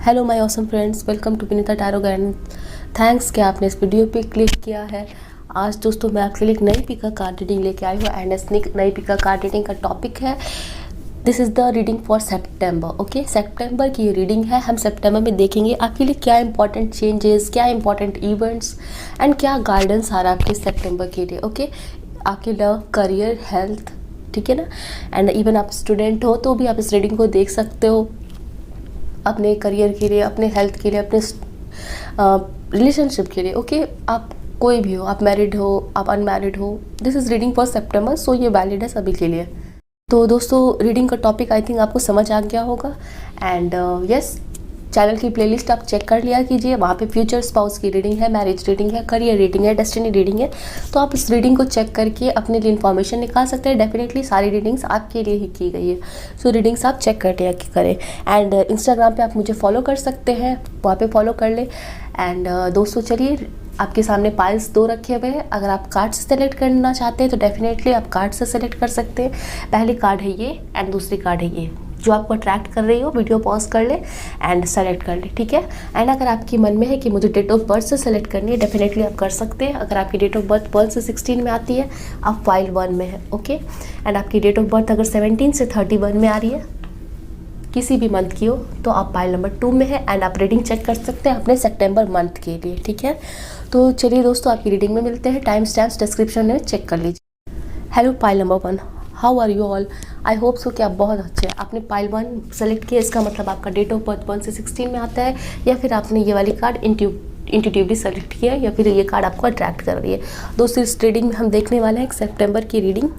Hello my awesome friends, welcome to Vinita tarot guidance. Thanks कि आपने इस वीडियो पे क्लिक किया है। आज दोस्तों मैं आपके लिए एक नई पिका कार्ड रीडिंग लेके आई हूँ एंड इस नई पिका कार्ड रीडिंग का टॉपिक है this is the reading for September. Okay, September की ये रीडिंग है। हम सेप्टेम्बर में देखेंगे आपके लिए क्या इंपॉर्टेंट चेंजेस, क्या इंपॉर्टेंट इवेंट्स एंड क्या गाइडेंस आ रहा है आपके सेप्टेम्बर के लिए। ओके, आपके लव, करियर, हेल्थ, ठीक है ना। एंड इवन आप स्टूडेंट हो तो भी आप इस रीडिंग को देख सकते हो अपने करियर के लिए, अपने हेल्थ के लिए, अपने रिलेशनशिप के लिए। ओके, आप कोई भी हो, आप मैरिड हो, आप अनमैरिड हो, this is reading for September, so ये वैलिड है सभी के लिए। तो दोस्तों रीडिंग का टॉपिक आई थिंक आपको समझ आ गया होगा एंड यस, चैनल की प्लेलिस्ट आप चेक कर लिया कीजिए। वहाँ पे फ्यूचर स्पाउस की रीडिंग है, मैरिज रीडिंग है, करियर रीडिंग है, डेस्टिनी रीडिंग है। तो आप इस रीडिंग को चेक करके अपने लिए इन्फॉर्मेशन निकाल सकते हैं। डेफिनेटली सारी रीडिंग्स आपके लिए ही की गई है, सो रीडिंग्स आप चेक कर लिया करें। एंड इंस्टाग्राम पे आप मुझे फॉलो कर सकते हैं, वहाँ पे फॉलो कर ले। एंड दोस्तों चलिए, आपके सामने पाइल्स 2 रखे हुए हैं। अगर आप कार्ड से सेलेक्ट करना चाहते हैं तो डेफिनेटली आप कार्ड से सेलेक्ट कर सकते हैं। पहली कार्ड है ये एंड दूसरी कार्ड है ये। जो आपको अट्रैक्ट कर रही हो वीडियो पॉज कर ले एंड सेलेक्ट कर ले, ठीक है। एंड अगर आपके मन में है कि मुझे डेट ऑफ बर्थ से सेलेक्ट करनी है, डेफिनेटली आप कर सकते हैं। अगर आपकी डेट ऑफ बर्थ 12 से 16 में आती है, आप फाइल 1 में है। ओके, एंड आपकी डेट ऑफ बर्थ अगर 17 से 31 में आ रही है, किसी भी मंथ की हो, तो आप पाइल नंबर 2 में है। एंड आप रीडिंग चेक कर सकते हैं अपने सेप्टेम्बर मंथ के लिए, ठीक है। तो चलिए दोस्तों, आपकी रीडिंग में मिलते हैं। टाइम स्टैम्प्स डिस्क्रिप्शन में चेक कर लीजिए। Hello pile number 1, how are you all? I hope so कि आप बहुत अच्छे हैं। आपने पाइल 1 सेलेक्ट किया, इसका मतलब आपका डेट ऑफ बर्थ 1 से 16 में आता है, या फिर आपने ये वाली कार्ड इंट्यूटिवली सेलेक्ट किया, या फिर ये कार्ड आपको अट्रैक्ट कर रही है। दोस्तों इस रीडिंग में हम देखने वाले हैं सितंबर की रीडिंग।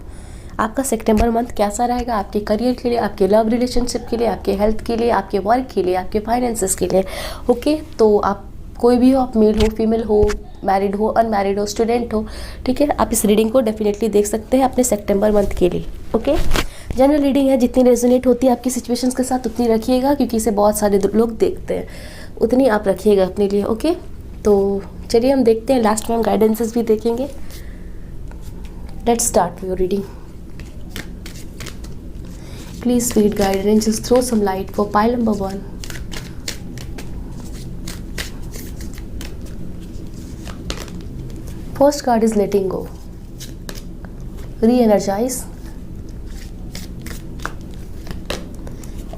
आपका सितंबर मंथ कैसा रहेगा आपके करियर के लिए, आपके लव रिलेशनशिप के लिए, आपके हेल्थ के लिए, आपके वर्क के लिए, आपके फाइनेंसेस के लिए। ओके, तो आप कोई भी हो, आप मेल हो, फीमेल हो, मैरिड हो, अनमैरिड हो, स्टूडेंट हो, ठीक है, आप इस रीडिंग को डेफिनेटली देख सकते हैं अपने सितंबर मंथ के लिए। ओके, जनरल रीडिंग है, जितनी रेजोनेट होती है आपकी सिचुएशंस के साथ उतनी रखिएगा, क्योंकि इसे बहुत सारे लोग देखते हैं, उतनी आप रखिएगा अपने लिए। ओके, तो चलिए हम देखते हैं, लास्ट में हम गाइडेंसेस भी देखेंगे। Let's start your reading. Please read guidance and just throw some light for pile number 1. First card is letting go, re-energize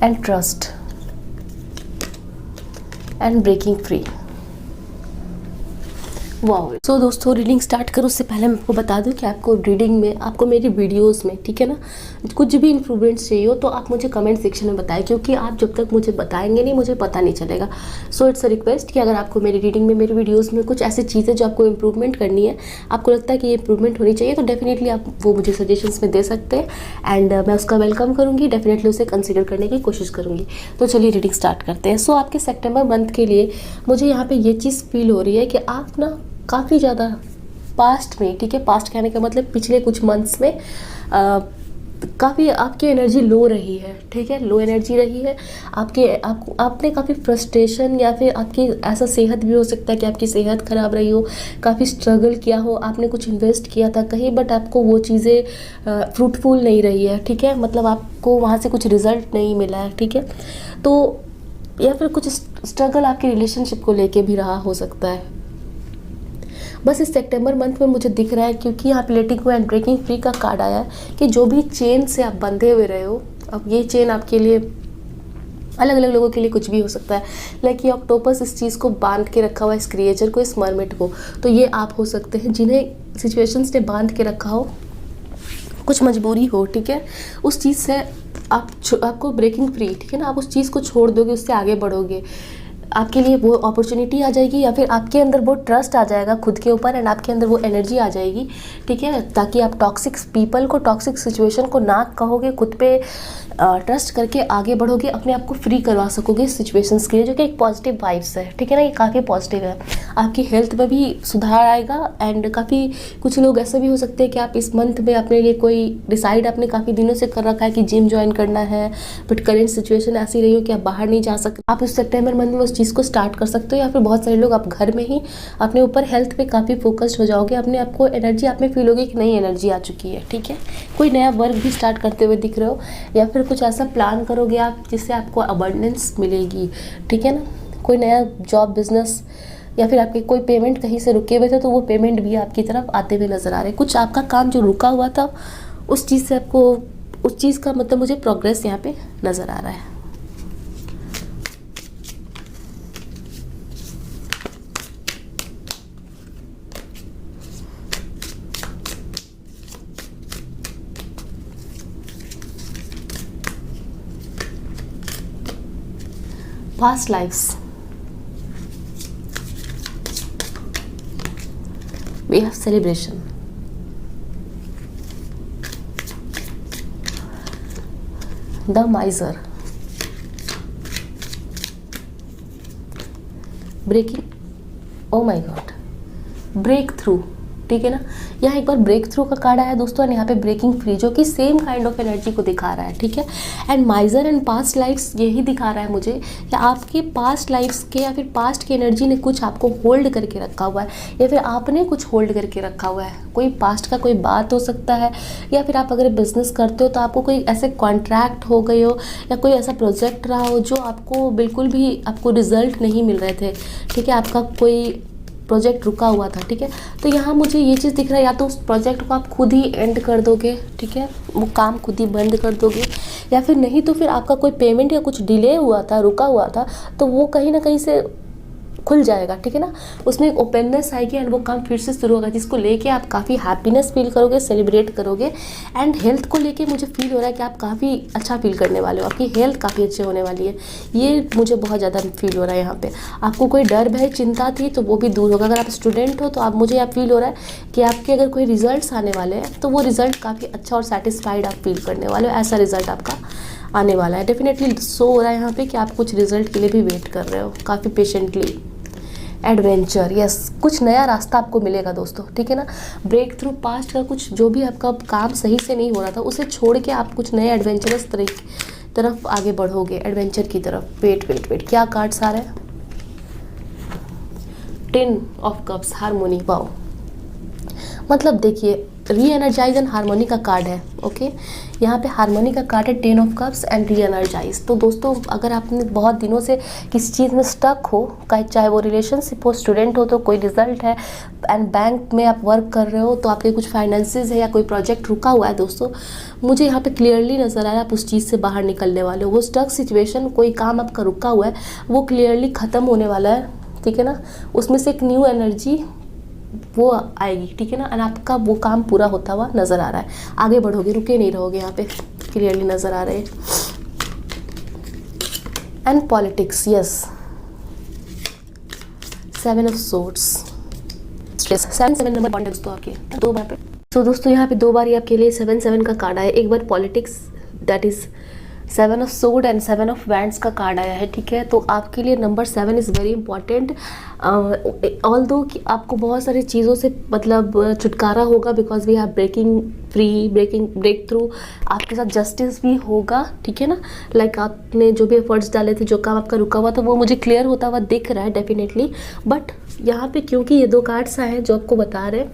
and trust and breaking free. Wow. So दोस्तों रीडिंग स्टार्ट करो उससे पहले मैं आपको बता दूं कि आपको रीडिंग में, आपको मेरी वीडियोस में, ठीक है ना, कुछ भी इम्प्रूवमेंट्स चाहिए हो तो आप मुझे कमेंट सेक्शन में बताएं, क्योंकि आप जब तक मुझे बताएंगे नहीं मुझे पता नहीं चलेगा। सो इट्स अ रिक्वेस्ट कि अगर आपको मेरी रीडिंग में, मेरी वीडियोज़ में कुछ ऐसी चीज़ें जो आपको इम्प्रूवमेंट करनी है, आपको लगता है कि ये इम्प्रूवमेंट होनी चाहिए, तो डेफिनेटली आप वो मुझे सजेशंस में दे सकते हैं एंड मैं उसका वेलकम करूँगी, डेफिनेटली उसे कंसिडर करने की कोशिश करूँगी। तो चलिए रीडिंग स्टार्ट करते हैं। सो आपके सेप्टेम्बर मंथ के लिए मुझे यहाँ पर ये चीज़ फील हो रही है कि आप ना काफ़ी ज़्यादा पास्ट में, ठीक है, पास्ट कहने का मतलब पिछले कुछ मंथ्स में काफ़ी आपकी एनर्जी लो रही है, ठीक है, लो एनर्जी रही है आपने काफ़ी फ्रस्ट्रेशन, या फिर आपकी ऐसा सेहत भी हो सकता है कि आपकी सेहत ख़राब रही हो, काफ़ी स्ट्रगल किया हो, आपने कुछ इन्वेस्ट किया था कहीं, बट आपको वो चीज़ें फ्रूटफुल नहीं रही है, ठीक है, मतलब आपको वहाँ से कुछ रिज़ल्ट नहीं मिला है, ठीक है। तो या फिर कुछ स्ट्रगल आपके रिलेशनशिप को लेके भी रहा हो सकता है। बस इस सितंबर मंथ में मुझे दिख रहा है, क्योंकि यहाँ पे लेटिंग गो एंड ब्रेकिंग फ्री का कार्ड आया है कि जो भी चेन से आप बंधे हुए रहे हो, अब ये चेन आपके लिए, अलग अलग लोगों के लिए कुछ भी हो सकता है, लाइक ये ऑक्टोपस इस चीज़ को बांध के रखा हुआ है, इस क्रिएचर को, इस मरमेड को। तो ये आप हो सकते हैं जिन्हें सिचुएशंस ने बांध के रखा हो, कुछ मजबूरी हो, ठीक है, उस चीज़ से आपको ब्रेकिंग फ्री, ठीक है ना, आप उस चीज़ को छोड़ दोगे, उससे आगे बढ़ोगे, आपके लिए वो अपॉर्चुनिटी आ जाएगी, या फिर आपके अंदर वो ट्रस्ट आ जाएगा खुद के ऊपर एंड आपके अंदर वो एनर्जी आ जाएगी, ठीक है, ताकि आप टॉक्सिक पीपल को, टॉक्सिक सिचुएशन को ना कहोगे, खुद पे ट्रस्ट करके आगे बढ़ोगे, अपने आप को फ्री करवा सकोगे इस सिचुएशंस के लिए, जो कि एक पॉजिटिव वाइब्स है, ठीक है ना, ये काफ़ी पॉजिटिव है। आपकी हेल्थ में भी सुधार आएगा एंड काफ़ी कुछ लोग ऐसे भी हो सकते हैं कि आप इस मंथ में अपने लिए कोई डिसाइड आपने काफ़ी दिनों से कर रखा है कि जिम ज्वाइन करना है, बट करेंट सिचुएशन ऐसी रही हो कि आप बाहर नहीं जा सकते, आप इस सितंबर मंथ में उस चीज़ को स्टार्ट कर सकते हो। या फिर बहुत सारे लोग आप घर में ही अपने ऊपर हेल्थ पे काफ़ी फोकस्ड हो जाओगे, अपने आप को एनर्जी आप में फील होगी कि नई एनर्जी आ चुकी है, ठीक है, कोई नया वर्क भी स्टार्ट करते हुए दिख रहे हो, या फिर कुछ ऐसा प्लान करोगे आप जिससे आपको अबंडेंस मिलेगी, ठीक है ना। कोई नया जॉब, बिजनेस, या फिर आपके कोई पेमेंट कहीं से रुके हुए थे तो वो पेमेंट भी आपकी तरफ आते हुए नज़र आ रहे हैं। कुछ आपका काम जो रुका हुआ था उस चीज़ से आपको, उस चीज़ का मतलब मुझे प्रोग्रेस यहाँ पे नज़र आ रहा है। Past lives. We have celebration. The miser. Breaking. Oh my God. Breakthrough. ठीक है ना। यहाँ एक बार ब्रेक थ्रू का कार्ड आया दोस्तों, और यहाँ पे ब्रेकिंग फ्री, जो कि सेम काइंड ऑफ एनर्जी को दिखा रहा है, ठीक है। And miser and past lifes यही दिखा रहा है मुझे कि आपके पास्ट लाइफ्स के या फिर पास्ट की एनर्जी ने कुछ आपको होल्ड करके रखा हुआ है, या फिर आपने कुछ होल्ड करके रखा हुआ है। कोई पास्ट का कोई बात हो सकता है, या फिर आप अगर बिजनेस करते हो तो आपको कोई ऐसे कॉन्ट्रैक्ट हो गए हो, या कोई ऐसा प्रोजेक्ट रहा हो जो आपको बिल्कुल भी आपको रिजल्ट नहीं मिल रहे थे, ठीक है। आपका कोई प्रोजेक्ट रुका हुआ था, ठीक है। तो यहाँ मुझे ये चीज़ दिख रहा है, या तो उस प्रोजेक्ट को आप खुद ही एंड कर दोगे, ठीक है, वो काम खुद ही बंद कर दोगे, या फिर नहीं तो फिर आपका कोई पेमेंट या कुछ डिले हुआ था, रुका हुआ था, तो वो कहीं ना कहीं से खुल जाएगा, ठीक है ना। उसमें एक ओपननेस आएगी एंड वो काम फिर से शुरू होगा, जिसको लेके आप काफ़ी हैप्पीनेस फील करोगे, सेलिब्रेट करोगे। एंड हेल्थ को लेके मुझे फील हो रहा है कि आप काफ़ी अच्छा फील करने वाले हो, आपकी हेल्थ काफ़ी अच्छी होने वाली है, ये मुझे बहुत ज़्यादा फील हो रहा है। यहाँ पे आपको कोई डर भय चिंता थी तो वो भी दूर होगा। अगर आप स्टूडेंट हो तो आप, मुझे यहाँ फील हो रहा है कि आपके अगर कोई रिजल्ट्स आने वाले हैं तो वो रिजल्ट काफ़ी अच्छा और सेटिस्फाइड आप फील करने वाले हो, ऐसा रिजल्ट आपका आने वाला है। डेफिनेटली शो हो रहा है यहाँ पे कि आप कुछ रिजल्ट के लिए भी वेट कर रहे हो काफ़ी पेशेंटली। एडवेंचर, यस, कुछ नया रास्ता आपको मिलेगा दोस्तों, ठीक है ना। ब्रेक थ्रू पास्ट का कुछ जो भी आपका काम सही से नहीं हो रहा था उसे छोड़ के आप कुछ नए एडवेंचरस तरफ आगे बढ़ोगे, एडवेंचर की तरफ। वेट क्या कार्ड्स आ रहे हैं? 10 ऑफ कप्स, हारमोनी, वाओ। मतलब देखिए, री एनर्जाइज एंड हारमोनी का कार्ड है, ओके। यहाँ पे हारमोनी का कार्ड है 10 of cups and re energise. तो दोस्तों, अगर आपने बहुत दिनों से किसी चीज़ में स्टक हो, चाहे वो रिलेशनशिप हो, स्टूडेंट हो तो कोई रिजल्ट है, एंड बैंक में आप वर्क कर रहे हो तो आपके कुछ फाइनेंसेस है या कोई प्रोजेक्ट रुका हुआ है दोस्तों, मुझे यहाँ पे क्लियरली नज़र आ रहा है आप उस चीज़ से बाहर निकलने वाले हो। वो स्टक सिचुएशन, कोई काम आपका रुका हुआ है, वो क्लियरली ख़त्म होने वाला है, ठीक है ना। उसमें से एक न्यू एनर्जी वो आएगी, ठीक है ना। और आपका वो काम पूरा होता हुआ नज़र आ रहा है, आगे बढ़ोगे, रुके नहीं रहोगे, यहाँ पे क्लियरली नज़र आ रहे हैं। And politics, yes, 7 of swords, 7 number point दोस्तों आपके दो बार पे। तो दोस्तों यहाँ पे दो बार ही आपके लिए 7 का कार्ड आया। एक बार politics, that is 7 of sword and 7 of wands का कार्ड आया है, ठीक है। तो आपके लिए number 7 is very important. Although कि आपको बहुत सारी चीज़ों से मतलब छुटकारा होगा, because we have breaking free, break through, आपके साथ जस्टिस भी होगा, ठीक है ना। लाइक आपने जो भी एफर्ट्स डाले थे, जो काम आपका रुका हुआ था, वो मुझे क्लियर होता हुआ दिख रहा है डेफिनेटली। बट यहाँ पे क्योंकि ये दो कार्ड्स आए हैं जो आपको बता रहे हैं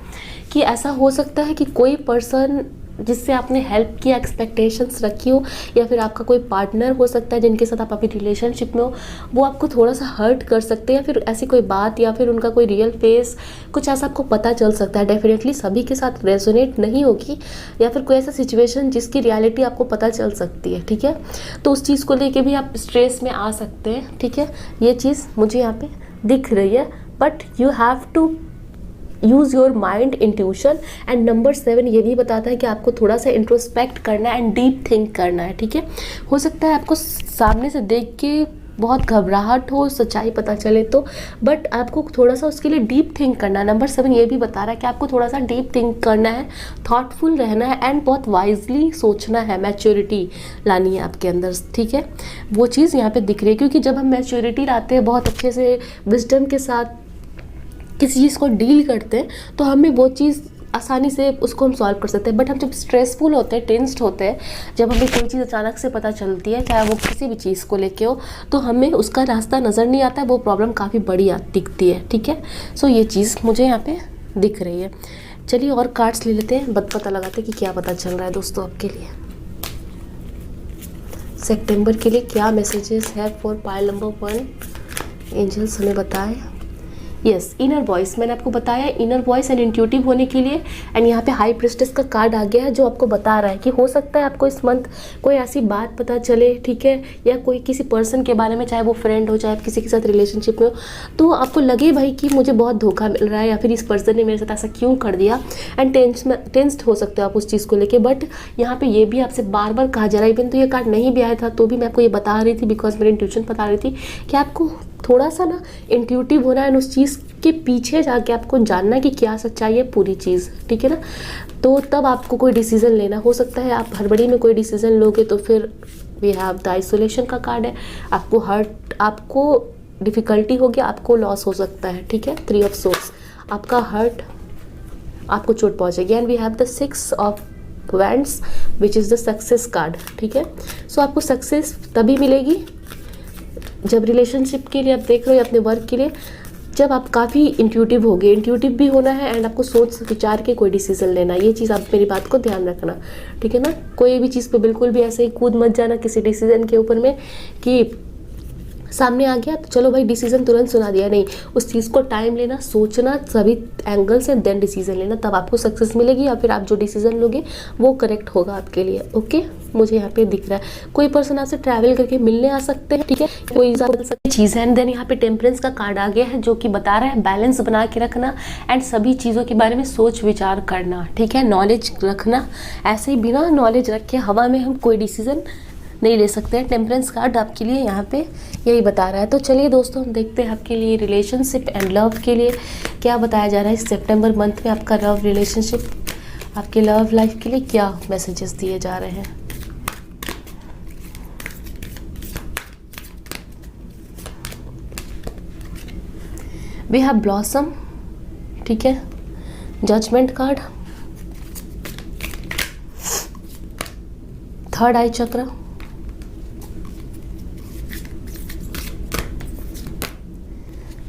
कि ऐसा हो सकता है कि कोई पर्सन जिससे आपने हेल्प की एक्सपेक्टेशंस रखी हो, या फिर आपका कोई पार्टनर हो सकता है जिनके साथ आप अभी रिलेशनशिप में हो, वो आपको थोड़ा सा हर्ट कर सकते हैं, या फिर ऐसी कोई बात या फिर उनका कोई रियल फेस कुछ ऐसा आपको पता चल सकता है। डेफिनेटली सभी के साथ रेजोनेट नहीं होगी, या फिर कोई ऐसा सिचुएशन जिसकी रियलिटी आपको पता चल सकती है, ठीक है। तो उस चीज़ को लेके भी आप स्ट्रेस में आ सकते हैं, ठीक है। ये चीज़ मुझे यहाँ पे दिख रही है, but you have to use your mind, intuition. And number 7 ये भी बताता है कि आपको थोड़ा सा इंट्रोस्पेक्ट करना है एंड डीप थिंक करना है, ठीक है। हो सकता है आपको सामने से देख के बहुत घबराहट हो, सच्चाई पता चले तो, बट आपको थोड़ा सा उसके लिए डीप थिंक करना है। नंबर 7 ये भी बता रहा है कि आपको थोड़ा सा डीप थिंक करना है, थॉटफुल रहना है, एंड बहुत वाइजली सोचना है, मैच्योरिटी लानी है आपके अंदर, ठीक है। वो चीज़ यहाँ पे दिख रही है, क्योंकि जब हम मैच्योरिटी लाते हैं, बहुत अच्छे से विजडम के साथ किसी चीज़ को डील करते हैं, तो हमें वो चीज़ आसानी से उसको हम सॉल्व कर सकते हैं। बट हम जब स्ट्रेसफुल होते हैं, टेंस्ड होते हैं, जब हमें कोई चीज़ अचानक से पता चलती है, चाहे वो किसी भी चीज़ को लेके हो, तो हमें उसका रास्ता नज़र नहीं आता है, वो प्रॉब्लम काफ़ी बड़ी दिखती है, ठीक है। सो ये चीज़ मुझे यहाँ पे दिख रही है। चलिए और कार्ड्स ले लेते हैं, पता लगाते हैं कि क्या पता चल रहा है दोस्तों आपके लिए। सितंबर के लिए क्या मैसेजेस है फॉर पाइल नंबर 1, एंजल्स हमें बताएं। यस, इनर वॉइस मैंने आपको बताया, इनर वॉइस एंड इंट्यूटिव होने के लिए। एंड यहाँ पे हाई प्रिस्टेस का कार्ड आ गया है जो आपको बता रहा है कि हो सकता है आपको इस मंथ कोई ऐसी बात पता चले, ठीक है, या कोई किसी पर्सन के बारे में, चाहे वो फ्रेंड हो, चाहे आप किसी के साथ रिलेशनशिप में हो, तो आपको लगे भाई कि मुझे बहुत धोखा मिल रहा है या फिर इस पर्सन ने मेरे साथ ऐसा क्यों कर दिया, एंड टेंस्ड हो सकते हो आप उस चीज़ को लेके। बट यहाँ पे ये भी आपसे बार बार कहा जा रहा है, इवन तो ये कार्ड नहीं भी आया था तो भी मैं आपको ये बता रही थी, बिकॉज मेरी इंट्यूशन बता रही थी कि आपको थोड़ा सा ना इंट्यूटिव होना है, उस चीज़ के पीछे जाके आपको जानना कि क्या सच्चाई है पूरी चीज़, ठीक है ना। तो तब आपको कोई डिसीज़न लेना, हो सकता है आप हड़बड़ी में कोई डिसीज़न लोगे तो फिर वी हैव द आइसोलेशन का कार्ड है, आपको हर्ट, आपको डिफ़िकल्टी होगी, आपको लॉस हो सकता है, ठीक है। 3 ऑफ सोर्स, आपका हर्ट, आपको चोट पहुँचेगी। And we have the 6 of wands which is the success card, ठीक है। सो आपको सक्सेस तभी मिलेगी जब रिलेशनशिप के लिए आप देख रहे हो या अपने वर्क के लिए, जब आप काफ़ी इंट्यूटिव होगे। इंट्यूटिव भी होना है एंड आपको सोच विचार के कोई डिसीजन लेना, ये चीज़ आप मेरी बात को ध्यान रखना, ठीक है ना। कोई भी चीज़ पे बिल्कुल भी ऐसे ही कूद मत जाना किसी डिसीजन के ऊपर में कि सामने आ गया तो चलो भाई डिसीजन तुरंत सुना दिया, नहीं, उस चीज़ को टाइम लेना, सोचना सभी एंगल से, देन डिसीजन लेना, तब आपको सक्सेस मिलेगी या फिर आप जो डिसीजन लोगे वो करेक्ट होगा आपके लिए। ओके, मुझे यहाँ पे दिख रहा है कोई पर्सन आपसे ट्रैवल करके मिलने आ सकते हैं, ठीक है, कोई चीज़ है। एंड देन यहाँ पे टेम्परेंस का कार्ड आ गया है जो कि बता रहा है बैलेंस बना के रखना एंड सभी चीज़ों के बारे में सोच विचार करना, ठीक है, नॉलेज रखना। ऐसे ही बिना नॉलेज रखे हवा में हम कोई डिसीजन नहीं ले सकते हैं। टेम्परेंस कार्ड आपके लिए यहाँ पे यही बता रहा है। तो चलिए दोस्तों, हम देखते हैं आपके लिए रिलेशनशिप एंड लव के लिए क्या बताया जा रहा है इस सितंबर मंथ में। आपका लव रिलेशनशिप, आपके लव लाइफ के लिए क्या मैसेजेस दिए जा रहे हैं। वी हैव ब्लॉसम, ठीक है, जजमेंट कार्ड, थर्ड आई चक्र,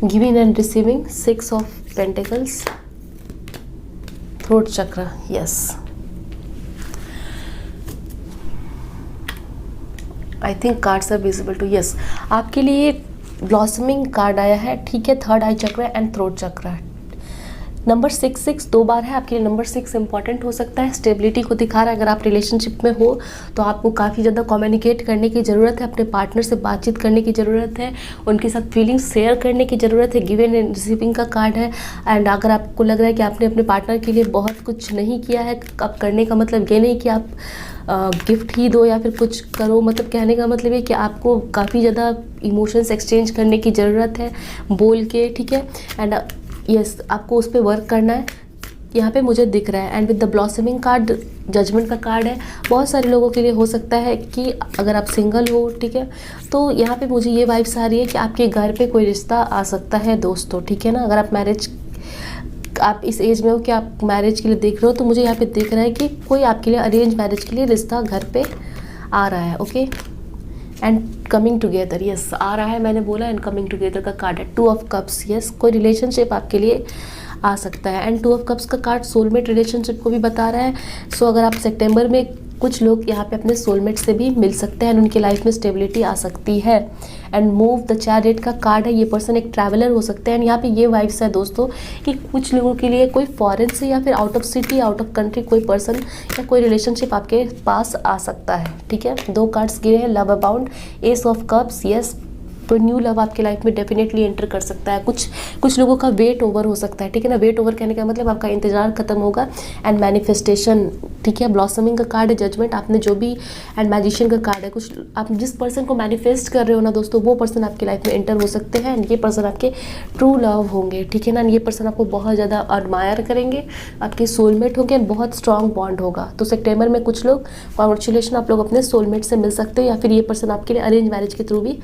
giving and receiving, 6 of pentacles, throat चक्र। Yes, I think cards are visible too. Yes, आपके लिए ब्लॉसमिंग कार्ड आया है, ठीक है, थर्ड आई चक्र एंड थ्रोट चक्र। नंबर 6 2 बार है, आपके लिए नंबर 6 इंपॉर्टेंट हो सकता है, स्टेबिलिटी को दिखा रहा है। अगर आप रिलेशनशिप में हो तो आपको काफ़ी ज़्यादा कम्युनिकेट करने की ज़रूरत है, अपने पार्टनर से बातचीत करने की ज़रूरत है, उनके साथ फीलिंग्स शेयर करने की ज़रूरत है। गिवन एंड रिसीविंग का कार्ड है। एंड अगर आपको लग रहा है कि आपने अपने पार्टनर के लिए बहुत कुछ नहीं किया है, अब करने का मतलब ये नहीं कि आप गिफ्ट ही दो या फिर कुछ करो, मतलब कहने का मतलब है कि आपको काफ़ी ज़्यादा इमोशंस एक्सचेंज करने की ज़रूरत है बोल के, ठीक है। एंड यस, आपको उस पर वर्क करना है, यहाँ पे मुझे दिख रहा है। And with the blossoming card, judgment का कार्ड है। बहुत सारे लोगों के लिए हो सकता है कि अगर आप सिंगल हो, ठीक है, तो यहाँ पे मुझे ये वाइब्स आ रही है कि आपके घर पे कोई रिश्ता आ सकता है दोस्तों, ठीक है ना। अगर आप मैरिज, आप इस एज में हो कि आप मैरिज के लिए देख रहे हो, तो मुझे यहाँ पे दिख रहा है कि कोई आपके लिए अरेंज मैरिज के लिए रिश्ता घर पे आ रहा है। Okay, and coming together, yes, आ रहा है, मैंने बोला। एंड कमिंग टुगेदर का कार्ड है 2 ऑफ कप्स। यस, कोई रिलेशनशिप आपके लिए आ सकता है। एंड 2 ऑफ कप्स का कार्ड सोलमेट रिलेशनशिप को भी बता रहा है। सो अगर आप सितंबर में, कुछ लोग यहाँ पे अपने सोलमेट से भी मिल सकते हैं, उनकी लाइफ में स्टेबिलिटी आ सकती है। एंड मूव द चैरियट का कार्ड है, ये पर्सन एक ट्रैवलर हो सकते हैं। एंड यहाँ पे ये वाइब्स है दोस्तों कि कुछ लोगों के लिए कोई फॉरेन से या फिर out of city, out of country कोई पर्सन या कोई रिलेशनशिप आपके पास आ सकता है, ठीक है। 2 कार्ड्स गिरे हैं, love abound, S of cups. Yes, तो न्यू लव आपके लाइफ में डेफिनेटली एंटर कर सकता है। कुछ लोगों का वेट ओवर हो सकता है, ठीक है ना। वेट ओवर कहने का मतलब आपका इंतजार खत्म होगा। एंड मैनिफेस्टेशन, ठीक है, ब्लॉसमिंग का कार्ड है, जजमेंट आपने जो भी, एंड मैजिशियन का कार्ड है। कुछ आप जिस पर्सन को मैनिफेस्ट कर रहे हो ना दोस्तों, वो पर्सन आपकी लाइफ में एंटर हो सकते हैं। एंड ये पर्सन आपके ट्रू लव होंगे, ठीक है ना। ये पर्सन आपको बहुत ज़्यादा एडमायर करेंगे, आपके सोलमेट होंगे, बहुत स्ट्रॉन्ग बॉन्ड होगा। तो सितंबर में कुछ लोग, कॉन्ग्रेचुलेशन, आप लोग अपने सोलमेट से मिल सकते हो, या फिर ये पर्सन आपके लिए अरेंज मैरिज के थ्रू भी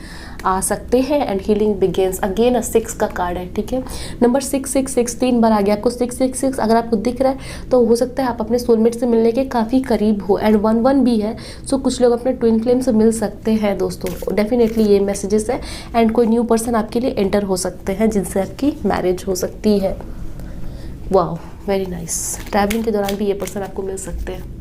आ सकते हैं। एंड हीलिंग बिगेन्स, अगेन 6 का कार्ड है, ठीक है। नंबर 6 3 बार आ गया आपको। 6 अगर आपको दिख रहा है तो हो सकता है आप अपने सोलमेट से मिलने के काफ़ी करीब हो। एंड 1 भी है, सो कुछ लोग अपने ट्विन फ्लेम से मिल सकते हैं दोस्तों, डेफिनेटली ये मैसेजेस है। एंड कोई न्यू पर्सन आपके लिए एंटर हो सकते हैं जिनसे आपकी मैरिज हो सकती है। Wow, very nice. ट्रैवलिंग के दौरान भी ये पर्सन आपको मिल सकते हैं।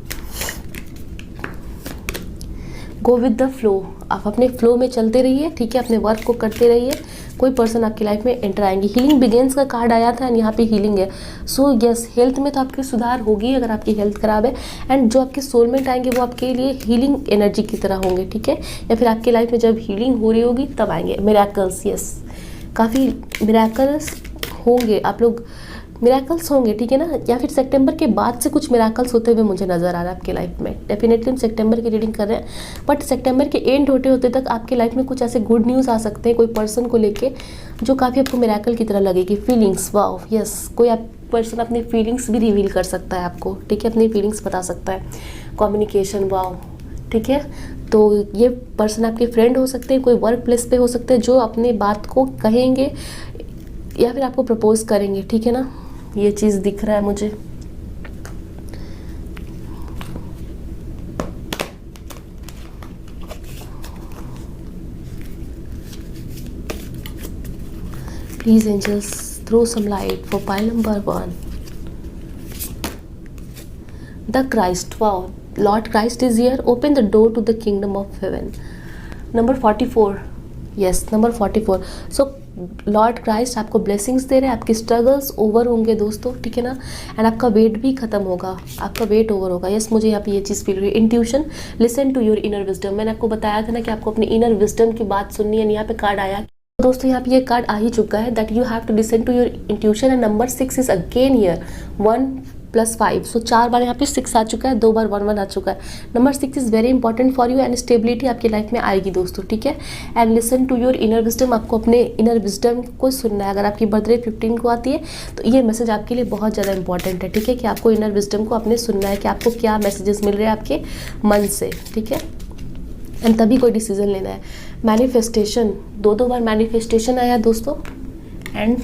गो विद द फ्लो, आप अपने फ्लो में चलते रहिए, ठीक है, अपने वर्क को करते रहिए। कोई पर्सन आपकी लाइफ में एंटर आएंगे। हीलिंग बिगेन्स का कार्ड आया था एंड यहाँ पे हीलिंग है। सो यस, हेल्थ में तो आपकी सुधार होगी अगर आपकी हेल्थ खराब है। एंड जो आपके सोलमेट आएंगे वो आपके लिए हीलिंग एनर्जी की तरह होंगे, ठीक है, या फिर आपकी लाइफ में जब हीलिंग हो रही होगी तब आएंगे। मिराकल्स, यस, काफ़ी मिराकल्स होंगे, आप लोग मिराकल्स होंगे, ठीक है ना, या फिर सितंबर के बाद से कुछ मिराकल्स होते हुए मुझे नज़र आ रहा है आपकी लाइफ में। डेफिनेटली हम सितंबर की रीडिंग कर रहे हैं, बट सितंबर के एंड होते होते तक आपकी लाइफ में कुछ ऐसे गुड न्यूज़ आ सकते हैं कोई पर्सन को लेके जो काफ़ी आपको मिराकल की तरह लगेगी। फीलिंग्स, वाओ, यस, कोई आप पर्सन अपनी फीलिंग्स भी रिवील कर सकता है आपको, ठीक है, अपनी फीलिंग्स बता सकता है। कम्युनिकेशन, वाओ, ठीक है, तो ये पर्सन आपके फ्रेंड हो सकते हैं, कोई वर्क प्लेस पे हो सकते हैं जो अपने बात को कहेंगे या फिर आपको प्रपोज करेंगे, ठीक है ना, ये चीज़ दिख रहा है मुझे। Please angels throw some light for pile number 1, the Christ, wow, Lord Christ is here, open the door to the kingdom of heaven. Number 44, yes, number 44। So Lord Christ आपको ब्लेसिंग्स दे रहे हैं, आपके स्ट्रगल्स ओवर होंगे दोस्तों, ठीक है ना, एंड आपका वेट भी खत्म होगा, आपका वेट ओवर होगा। यस, मुझे यहाँ पे ये चीज़ फील हुई। Intuition, listen to your inner wisdom, मैंने आपको बताया था ना कि आपको अपनी इनर विजडम की बात सुननी है। यहाँ पे कार्ड आया दोस्तों, यहाँ पे ये कार्ड आ ही चुका है, that you have to listen to your intuition. And number 6 is again here, 1 + 5, so 4 बार यहाँ पे 6 आ चुका है, 2 बार 1 1 आ चुका है। Number 6 is very important for you and stability आपकी लाइफ में आएगी दोस्तों, ठीक है। And listen to your inner wisdom, आपको अपने इनर विजडम को सुनना है। अगर आपकी बर्थडे 15 को आती है तो ये मैसेज आपके लिए बहुत ज़्यादा इंपॉर्टेंट है, ठीक है, कि आपको इनर विजडम को अपने सुनना है कि आपको क्या मैसेजेस मिल रहे हैं आपके मन से, ठीक है, एंड तभी कोई डिसीजन लेना है। मैनिफेस्टेशन, 2 बार मैनिफेस्टेशन आया दोस्तों, एंड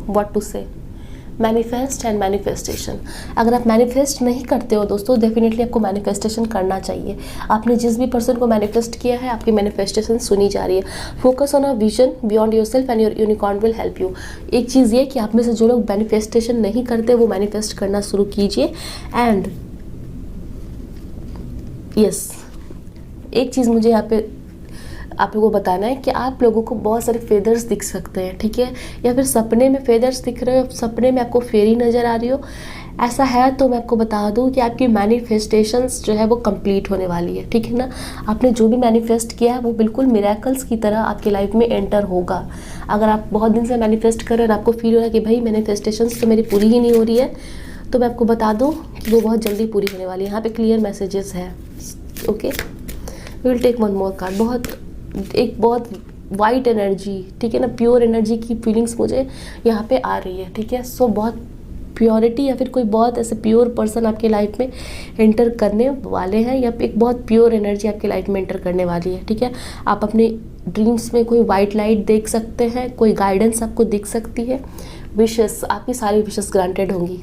व्हाट टू से, मैनिफेस्ट एंड मैनिफेस्टेशन। अगर आप मैनिफेस्ट नहीं करते हो दोस्तों, डेफिनेटली आपको मैनिफेस्टेशन करना चाहिए। आपने जिस भी पर्सन को मैनिफेस्ट किया है, आपकी मैनिफेस्टेशन सुनी जा रही है। Focus on a vision beyond your self and your unicorn will help you. एक चीज़ ये कि आप में से जो लोग मैनिफेस्टेशन नहीं करते वो मैनिफेस्ट करना शुरू कीजिए। एंड यस, एक चीज़ मुझे यहाँ पे आप लोगों को बताना है कि आप लोगों को बहुत सारे फेदर्स दिख सकते हैं, ठीक है, या फिर सपने में फेदर्स दिख रहे हो, सपने में आपको फेरी नज़र आ रही हो, ऐसा है तो मैं आपको बता दूं कि आपकी मैनिफेस्टेशंस जो है वो कंप्लीट होने वाली है, ठीक है ना। आपने जो भी मैनिफेस्ट किया है वो बिल्कुल मिरेकल्स की तरह आपकी लाइफ में एंटर होगा। अगर आप बहुत दिन से मैनिफेस्ट कर रहे हैं और आपको फील हो रहा है कि भाई मैनिफेस्टेशंस तो मेरी पूरी ही नहीं हो रही है, तो मैं आपको बता दूँ कि वो बहुत जल्दी पूरी होने वाली है। यहाँ पर क्लियर मैसेजेस है, okay. We will take one more card. बहुत वाइट एनर्जी, ठीक है ना, प्योर एनर्जी की फीलिंग्स मुझे यहाँ पे आ रही है, ठीक है। सो बहुत प्योरिटी या फिर कोई बहुत ऐसे प्योर पर्सन आपके लाइफ में एंटर करने वाले हैं, या एक बहुत प्योर एनर्जी आपके लाइफ में एंटर करने वाली है, ठीक है। आप अपने ड्रीम्स में कोई वाइट लाइट देख सकते हैं, कोई गाइडेंस आपको दिख सकती है। विशेस, आपकी सारी विशेस ग्रांटेड होंगी,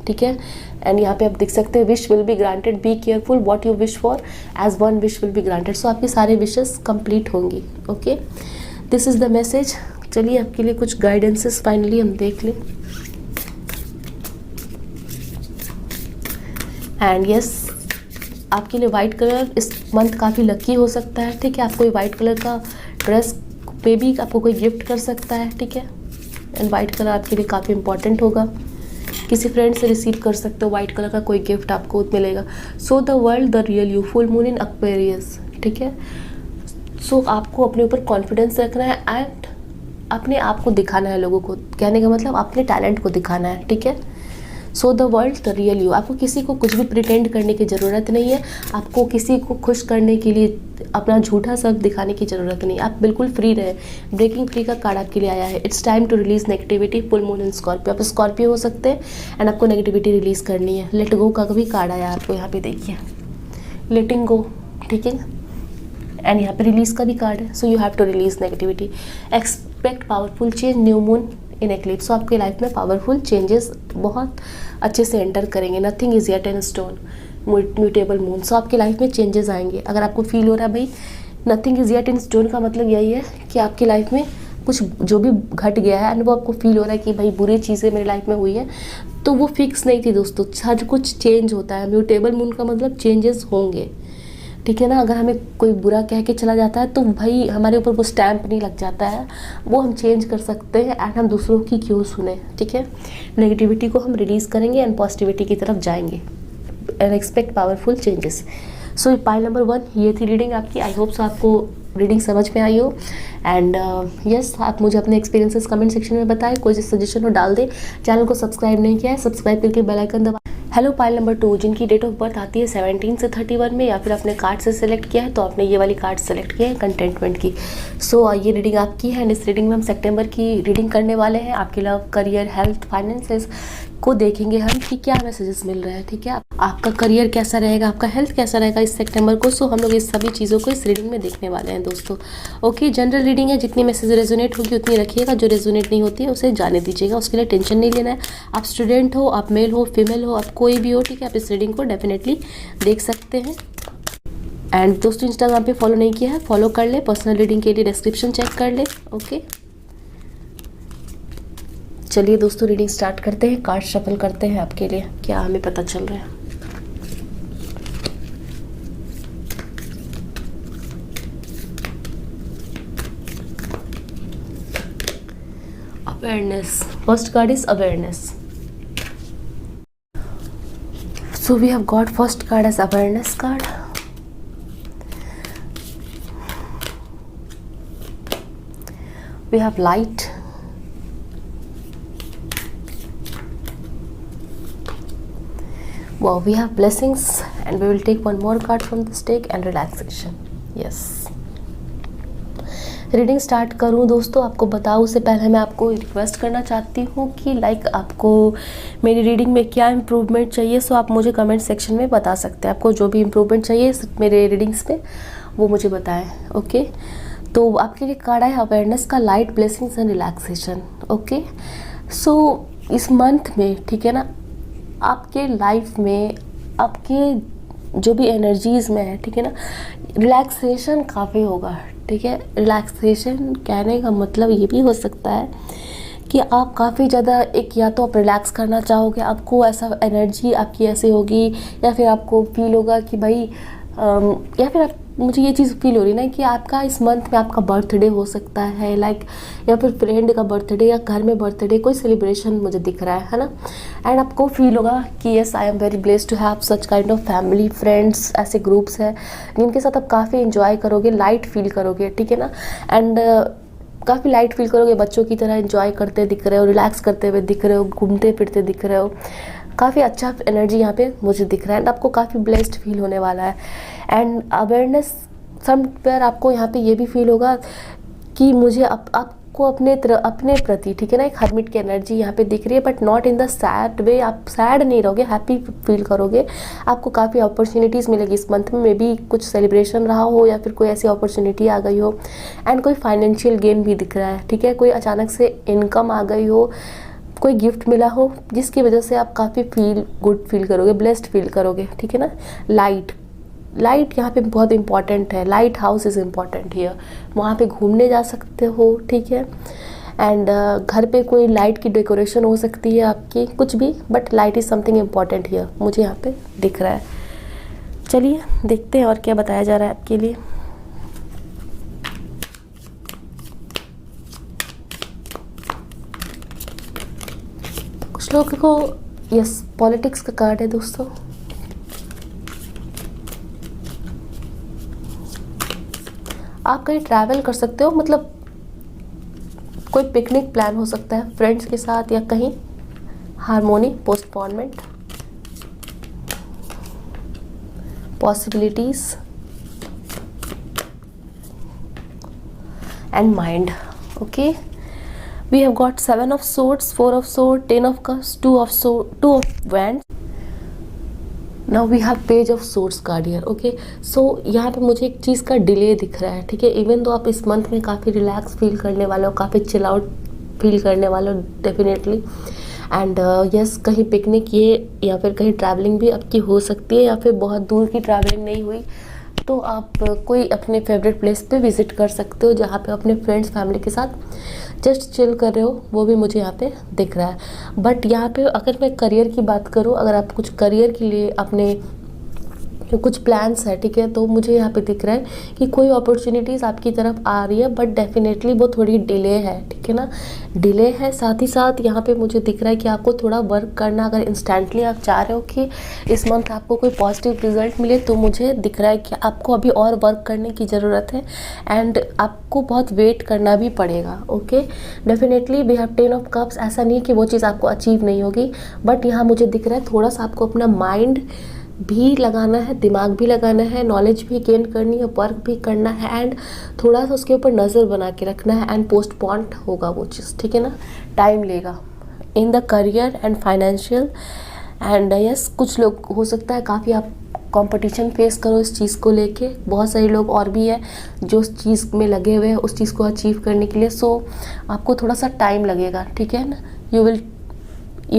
ठीक है। एंड यहाँ पे आप देख सकते हैं wish will be granted, be careful what you wish for as one wish will be granted. So आपकी सारे विशेस कंप्लीट होंगी, okay. This is the message. चलिए आपके लिए कुछ गाइडेंसेस फाइनली हम देख लें। एंड यस, आपके लिए वाइट कलर इस मंथ काफ़ी लकी हो सकता है, ठीक है। आप कोई वाइट कलर का ड्रेस पे भी आपको कोई गिफ्ट कर सकता है, ठीक है। एंड वाइट कलर आपके लिए काफ़ी इंपॉर्टेंट होगा। किसी फ्रेंड से रिसीव कर सकते हो वाइट कलर का कोई गिफ्ट आपको मिलेगा। So the world the real you, full moon in Aquarius, ठीक है। सो आपको अपने ऊपर कॉन्फिडेंस रखना है एंड अपने आप को दिखाना है लोगों को। कहने का मतलब अपने टैलेंट को दिखाना है, ठीक है। So the world the real you, आपको किसी को कुछ भी प्रिटेंड करने की ज़रूरत नहीं है। आपको किसी को खुश करने के लिए अपना झूठा सब दिखाने की ज़रूरत नहीं। आप बिल्कुल फ्री रहे। ब्रेकिंग फ्री का कार्ड आपके लिए आया है। It's time to release negativity, full moon in Scorpio. आप स्कॉर्पियो हो सकते हैं एंड आपको नेगेटिविटी रिलीज़ करनी है। लेट गो का भी कार्ड आया आपको यहाँ पे, देखिए, लेटिंग गो, ठीक है। एंड यहाँ पे रिलीज का भी कार्ड है। So you have to release negativity. Expect powerful change, new moon in eclipse. So आपके लाइफ में पावरफुल चेंजेस बहुत अच्छे से एंटर करेंगे। Nothing is yet in stone, mutable moon. So आपकी लाइफ में चेंजेस आएंगे। अगर आपको फील हो रहा है भाई nothing is yet in stone, का मतलब यही है कि आपकी लाइफ में कुछ जो भी घट गया है एंड वो आपको फील हो रहा है कि भाई बुरी चीज़ें मेरी लाइफ में हुई है, तो वो फिक्स नहीं थी दोस्तों। हर कुछ चेंज होता है। म्यूटेबल मून का मतलब चेंजेस होंगे, ठीक है ना। अगर हमें कोई बुरा कह के चला जाता है तो भाई हमारे ऊपर वो स्टैम्प नहीं लग जाता है, वो हम चेंज कर सकते हैं एंड हम दूसरों की क्यों सुने, ठीक है। नेगेटिविटी को हम रिलीज़ करेंगे एंड पॉजिटिविटी की तरफ जाएंगे and expect powerful changes. So pile number 1 ये थी रीडिंग आपकी। आई होप सो आपको रीडिंग समझ में आई हो एंड यस आप मुझे अपने एक्सपीरियंसेस कमेंट सेक्शन में बताएं, कोई सजेशन हो डाल दें। चैनल को सब्सक्राइब नहीं किया है, सब्सक्राइब करके बेल आइकन दबा। हेलो पाइल नंबर 2 जिनकी डेट ऑफ बर्थ आती है 17 से 31 में, या फिर अपने कार्ड से सिलेक्ट किया है तो आपने ये वाली कार्ड सेलेक्ट किया है कंटेंटमेंट की। सो ये रीडिंग आपकी है एंड इस रीडिंग में हम सितंबर की रीडिंग करने वाले हैं। आपके लव, करियर, हेल्थ, फाइनेंसेस को देखेंगे हम कि क्या मैसेजेस मिल रहे हैं, ठीक है। आपका करियर कैसा रहेगा, आपका हेल्थ कैसा रहेगा इस सितंबर को। सो हम लोग इस सभी चीज़ों को इस रीडिंग में देखने वाले हैं दोस्तों। ओके, जनरल रीडिंग है, जितनी मैसेज रेजोनेट होगी उतनी रखिएगा, जो रेजोनेट नहीं होती है उसे जाने दीजिएगा, उसके लिए टेंशन नहीं लेना है। आप स्टूडेंट हो, आप मेल हो, फीमेल हो, आप कोई भी हो, ठीक है, आप इस रीडिंग को डेफिनेटली देख सकते हैं। एंड दोस्तों इंस्टाग्राम पे फॉलो नहीं किया है, फॉलो कर ले, पर्सनल रीडिंग के लिए डिस्क्रिप्शन चेक कर ले। ओके चलिए दोस्तों रीडिंग स्टार्ट करते हैं। कार्ड शफल करते हैं आपके लिए, क्या हमें पता चल रहा है। Awareness, first card is awareness. So we have got first card as awareness card. We have light, wow, we have blessings and we will take one more card from this deck and relaxation. yes, reading start करूं दोस्तों, आपको बताऊं उससे पहले मैं आपको request करना चाहती हूं कि आपको मेरी रीडिंग में क्या इम्प्रूवमेंट चाहिए। सो आप मुझे कमेंट सेक्शन में बता सकते हैं, आपको जो भी इम्प्रूवमेंट चाहिए मेरे रीडिंग्स में वो मुझे बताएं। ओके तो आपके लिए कार्ड है अवेयरनेस का, light, blessings and relaxation. Okay so इस मंथ में, ठीक है ना, आपके लाइफ में आपके जो भी एनर्जीज़ में है, ठीक है ना, रिलैक्सेशन काफ़ी होगा, ठीक है। रिलैक्सेशन कहने का मतलब ये भी हो सकता है कि आप काफ़ी ज़्यादा या तो आप रिलैक्स करना चाहोगे, आपको ऐसा एनर्जी आपकी ऐसे होगी, या फिर आपको फील होगा कि भाई या फिर मुझे ये चीज़ फील हो रही ना कि आपका इस मंथ में आपका बर्थडे हो सकता है, या फिर फ्रेंड का बर्थडे या घर में बर्थडे, कोई सेलिब्रेशन मुझे दिख रहा है ना। एंड आपको फील होगा कि yes I am very blessed to have such kind of family, friends, ऐसे ग्रुप्स हैं जिनके साथ आप काफ़ी इंजॉय करोगे, लाइट फील करोगे, ठीक है ना। एंड काफ़ी लाइट फील करोगे, बच्चों की तरह इंजॉय करते दिख रहे हो, रिलैक्स करते हुए दिख रहे हो, घूमते फिरते दिख रहे हो, काफ़ी अच्छा एनर्जी यहाँ पे मुझे दिख रहा है एंड आपको काफ़ी ब्लेस्ड फील होने वाला है। एंड अवेयरनेस समवेयर आपको यहाँ पे ये भी फील होगा कि मुझे आपको अपने प्रति, ठीक है ना, एक हर्मिट की एनर्जी यहाँ पे दिख रही है, but not in the sad way. आप सैड नहीं रहोगे, हैप्पी फील करोगे, आपको काफ़ी अपॉर्चुनिटीज़ मिलेगी इस मंथ में। मे बी कुछ सेलिब्रेशन रहा हो या फिर कोई ऐसी अपॉर्चुनिटी आ गई हो एंड कोई फाइनेंशियल गेन भी दिख रहा है, ठीक है, कोई अचानक से इनकम आ गई हो, कोई गिफ्ट मिला हो जिसकी वजह से आप काफ़ी गुड फील करोगे, ब्लेस्ड फील करोगे, ठीक है ना। लाइट यहाँ पे बहुत इंपॉर्टेंट है, light house is important here. वहाँ पे घूमने जा सकते हो, ठीक है। एंड घर पे कोई लाइट की डेकोरेशन हो सकती है आपकी, कुछ भी, but light is something important here, मुझे यहाँ पे दिख रहा है। चलिए देखते हैं और क्या बताया जा रहा है आपके लिए। कुछ लोगों को यस पॉलिटिक्स का कार्ड है दोस्तों। आप कहीं ट्रैवल कर सकते हो, मतलब कोई पिकनिक प्लान हो सकता है फ्रेंड्स के साथ, या कहीं harmony, postponement, possibilities and mind. Okay we have got 7 of swords, 4 of swords, 10 of cups, 2 of wands. Now we have page of swords card here. Okay, so यहाँ पे मुझे एक चीज़ का डिले दिख रहा है, ठीक है। इवन तो आप इस मंथ में काफ़ी रिलैक्स फील करने वाले हो, काफ़ी चिल आउट फील करने वाले हो डेफिनेटली। एंड यस कहीं पिकनिक ये या फिर कहीं ट्रैवलिंग भी आपकी हो सकती है, या फिर बहुत दूर की ट्रैवलिंग नहीं हुई तो आप कोई अपने फेवरेट प्लेस पे विज़िट कर सकते हो, जहाँ पे अपने फ्रेंड्स फैमिली के साथ जस्ट चिल कर रहे हो, वो भी मुझे यहाँ पे दिख रहा है। बट यहाँ पे अगर मैं करियर की बात करूँ, अगर आप कुछ करियर के लिए अपने कुछ प्लान्स है, ठीक है। तो मुझे यहाँ पे दिख रहा है कि कोई अपॉर्चुनिटीज़ आपकी तरफ आ रही है, बट डेफिनेटली वो थोड़ी डिले है, ठीक है ना, डिले है। साथ ही साथ यहाँ पे मुझे दिख रहा है कि आपको थोड़ा वर्क करना, अगर इंस्टेंटली आप चाह रहे हो कि इस मंथ आपको कोई पॉजिटिव रिजल्ट मिले, तो मुझे दिख रहा है कि आपको अभी और वर्क करने की ज़रूरत है एंड आपको बहुत वेट करना भी पड़ेगा। Okay, definitely we have 10 of cups. ऐसा नहीं कि वो चीज़ आपको अचीव नहीं होगी, बट यहाँ मुझे दिख रहा है थोड़ा सा आपको अपना माइंड भी लगाना है, दिमाग भी लगाना है, नॉलेज भी गेन करनी है, वर्क भी करना है एंड थोड़ा सा उसके ऊपर नज़र बना के रखना है एंड पोस्टपोन्ड होगा वो चीज़, ठीक है ना, टाइम लेगा in the career and financial and yes. कुछ लोग हो सकता है काफ़ी आप कंपटीशन फेस करो इस चीज़ को लेके, बहुत सारे लोग और भी है जो उस चीज़ में लगे हुए हैं उस चीज़ को अचीव करने के लिए। सो आपको थोड़ा सा टाइम लगेगा, ठीक है ना, you